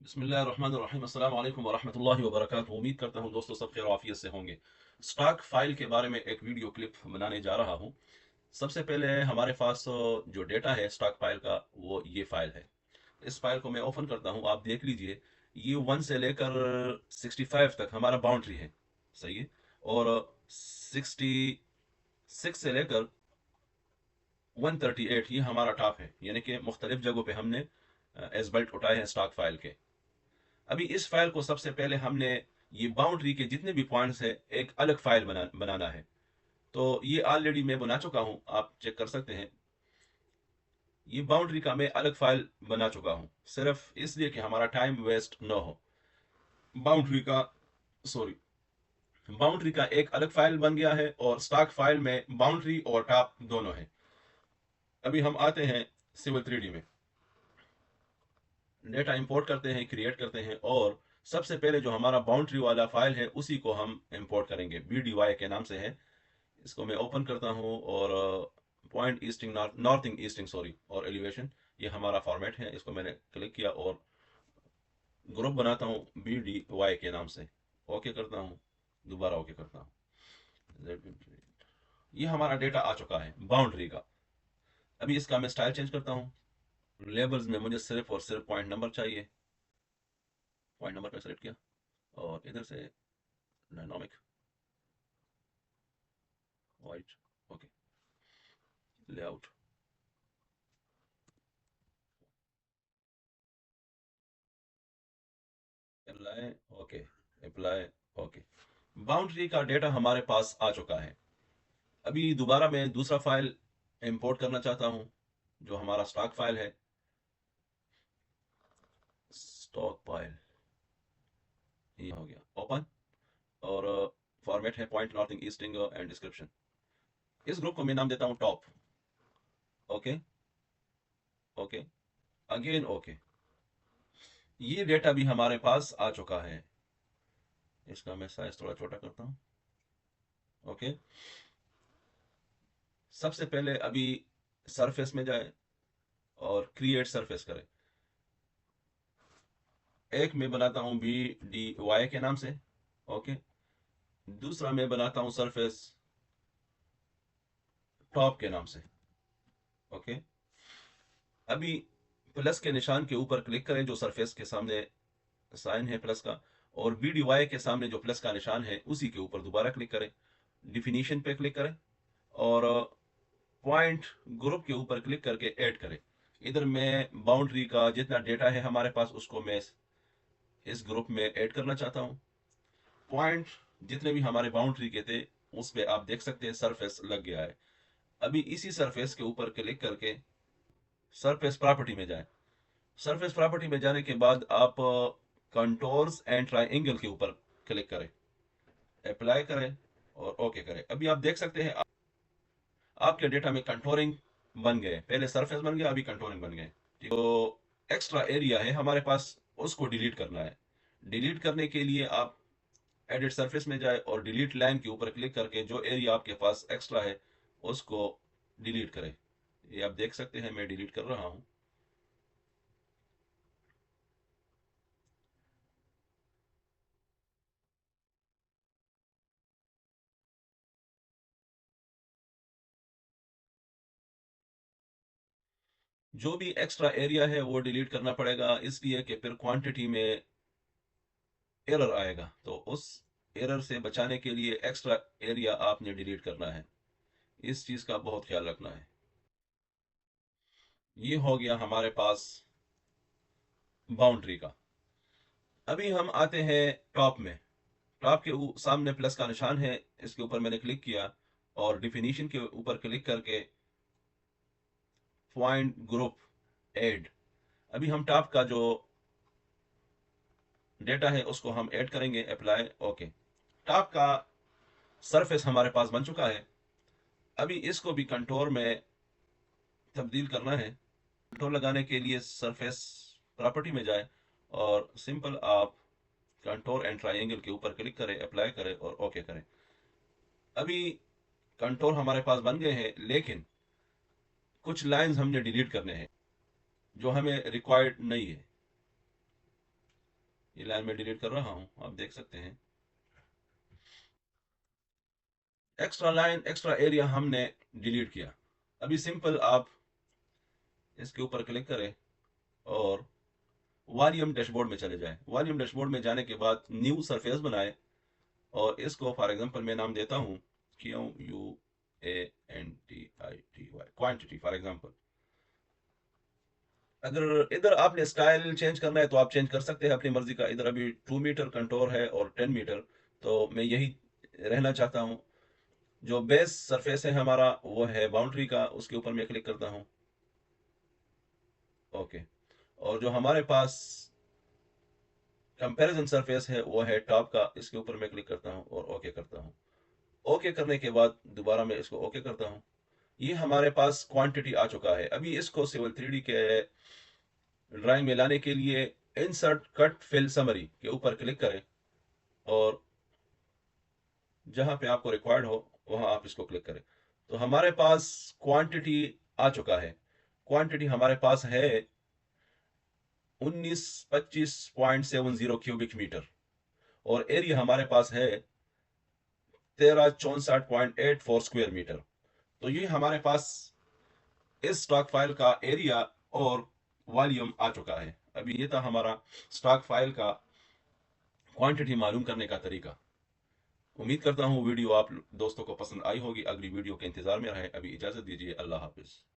बिस्मिल्लाहिर्रहमानिर्रहीम अस्सलाम वालेकुम वरहमतुल्लाहि वबरकातुहू। उम्मीद करता हूँ दोस्तों सब खैर आफियत से होंगे। स्टॉक फाइल के बारे में एक वीडियो क्लिप बनाने जा रहा हूँ। सबसे पहले हमारे पास जो डेटा है स्टॉक फाइल का वो ये फाइल है। इस फाइल को मैं ओपन करता हूँ, आप देख लीजिए। ये 1 से लेकर 65 तक हमारा बाउंड्री है, सही है। और 66 से लेकर 138 ये हमारा टॉप है, यानी कि मुख्तलिफ जगहों पे हमने एज बेल्ट उठाए हैं स्टॉक फाइल के। अभी इस फाइल को सबसे पहले हमने ये बाउंड्री के जितने भी पॉइंट्स है एक अलग फाइल बनाना है। तो ये ऑलरेडी मैं बना चुका हूं, आप चेक कर सकते हैं। ये बाउंड्री का मैं अलग फाइल बना चुका हूं, सिर्फ इसलिए कि हमारा टाइम वेस्ट न हो। बाउंड्री का सॉरी बाउंड्री का एक अलग फाइल बन गया है और स्टॉक फाइल में बाउंड्री और टॉप दोनों है। अभी हम आते हैं सिविल 3D में, डेटा इंपोर्ट करते हैं, क्रिएट करते हैं। और सबसे पहले जो हमारा बाउंड्री वाला फाइल है उसी को हम इंपोर्ट करेंगे, BDY के नाम से है। इसको मैं ओपन करता हूँ और point easting northing easting sorry और एलिवेशन, ये हमारा फॉर्मेट है। इसको मैंने क्लिक किया और ग्रुप बनाता हूँ BDY के नाम से। ओके करता हूँ, दोबारा ओके करता हूँ। ये हमारा डेटा आ चुका है बाउंड्री का। अभी इसका मैं स्टाइल चेंज करता हूँ। लेबल्स में मुझे सिर्फ और सिर्फ पॉइंट नंबर चाहिए। पॉइंट नंबर का सेलेक्ट किया और इधर से dynamic white, okay. Layout, apply, okay, apply, okay. Boundary का डेटा हमारे पास आ चुका है। अभी दोबारा मैं दूसरा फाइल इंपोर्ट करना चाहता हूं जो हमारा स्टॉक फाइल है। स्टॉक फाइल ये हो गया ओपन और फॉर्मेट है point northing easting and description. इस ग्रुप को मैं नाम देता हूं top. Okay, okay, again okay. ये डेटा भी हमारे पास आ चुका है। इसका मैं साइज थोड़ा छोटा करता हूं। ओके, सबसे पहले अभी सरफेस में जाए और क्रिएट सरफेस करें। एक मैं बनाता हूं BDY के नाम से, ओके। दूसरा मैं बनाता हूं सरफेस टॉप के नाम से, ओके। अभी प्लस के निशान के ऊपर क्लिक करें जो सरफेस के सामने साइन है प्लस का, और BDY के सामने जो प्लस का निशान है उसी के ऊपर दोबारा क्लिक करें। डिफिनीशन पे क्लिक करें और पॉइंट ग्रुप के ऊपर क्लिक करके ऐड करें। इधर मैं बाउंड्री का जितना डेटा है हमारे पास उसको मैं इस ग्रुप में ऐड करना चाहता हूं। पॉइंट जितने भी हमारे बाउंड्री के थे उस पे आप देख सकते हैं सरफेस लग गया है। अभी इसी सरफेस के ऊपर क्लिक करके सरफेस प्रॉपर्टी में जाएं। सरफेस प्रॉपर्टी में जाने के बाद आप कंटोर्स एंड ट्राइंगल के ऊपर क्लिक करें, अप्लाई करें और ओके करें। अभी आप देख सकते हैं आपके डेटा में कंटोरिंग बन गए। पहले सरफेस बन गया, अभी कंटोरिंग बन गए। तो एक्स्ट्रा एरिया है हमारे पास, उसको डिलीट करना है। डिलीट करने के लिए आप एडिट सरफेस में जाए और डिलीट लाइन के ऊपर क्लिक करके जो एरिया आपके पास एक्स्ट्रा है उसको डिलीट करें। ये आप देख सकते हैं मैं डिलीट कर रहा हूं। जो भी एक्स्ट्रा एरिया है वो डिलीट करना पड़ेगा, इसलिए कि फिर क्वांटिटी में एरर आएगा। तो उस एरर से बचाने के लिए एक्स्ट्रा एरिया आपने डिलीट करना है। इस चीज का बहुत ख्याल रखना है। ये हो गया हमारे पास बाउंड्री का। अभी हम आते हैं टॉप में। टॉप के सामने प्लस का निशान है, इसके ऊपर मैंने क्लिक किया और डिफिनीशन के ऊपर क्लिक करके पॉइंट ग्रुप ऐड। अभी हम टॉप का जो डेटा है उसको हम ऐड करेंगे, अप्लाई, ओके। टॉप का सरफेस हमारे पास बन चुका है। अभी इसको भी कंटोर में तब्दील करना है। कंट्रोल लगाने के लिए सरफेस प्रॉपर्टी में जाए और सिंपल आप कंटोर एंड ट्राइंगल के ऊपर क्लिक करें, अप्लाई करें और ओके करें। अभी कंटोर हमारे पास बन गए हैं, लेकिन कुछ लाइंस हमने डिलीट करने हैं जो हमें रिक्वायर्ड नहीं है। ये लाइन में डिलीट कर रहा हूं, आप देख सकते हैं। एक्स्ट्रा लाइन, एक्स्ट्रा एरिया हमने डिलीट किया। अभी सिंपल आप इसके ऊपर क्लिक करें और वॉल्यूम डैशबोर्ड में चले जाएं। वॉल्यूम डैशबोर्ड में जाने के बाद न्यू सरफेस बनाएं और इसको फॉर एग्जांपल मैं नाम देता हूं QUANTITY, क्वांटिटी फॉर एग्जांपल। अगर इधर आपने स्टाइल चेंज करना है तो आप चेंज कर सकते हैं अपनी मर्जी का। इधर अभी 2 मीटर कंटोर है और 10 मीटर, तो मैं यही रहना चाहता हूँ। जो बेस सरफेस है हमारा वो है बाउंड्री का, उसके ऊपर मैं क्लिक करता हूँ। ओके। और जो हमारे पास कंपैरिजन सरफेस है वो है टॉप का, इसके ऊपर मैं क्लिक करता हूँ और ओके करता हूँ। ओके करने के बाद दोबारा मैं इसको ओके करता हूँ। ये हमारे पास क्वांटिटी आ चुका है। अभी इसको सिविल 3D के ड्राइंग में लाने के लिए इंसर्ट कट फिल समरी के ऊपर क्लिक करें और जहां पे आपको रिक्वायर्ड हो वहां आप इसको क्लिक करें। तो हमारे पास क्वांटिटी आ चुका है। क्वांटिटी हमारे पास है 1925.70 क्यूबिक मीटर और एरिया हमारे पास है 1364.84 स्क्वायर मीटर। तो ये हमारे पास इस स्टॉक फाइल का एरिया और वॉल्यूम आ चुका है। अभी ये था हमारा स्टॉक फाइल का क्वांटिटी मालूम करने का तरीका। उम्मीद करता हूँ वीडियो आप दोस्तों को पसंद आई होगी। अगली वीडियो के इंतजार में रहे। अभी इजाजत दीजिए। अल्लाह हाफिज।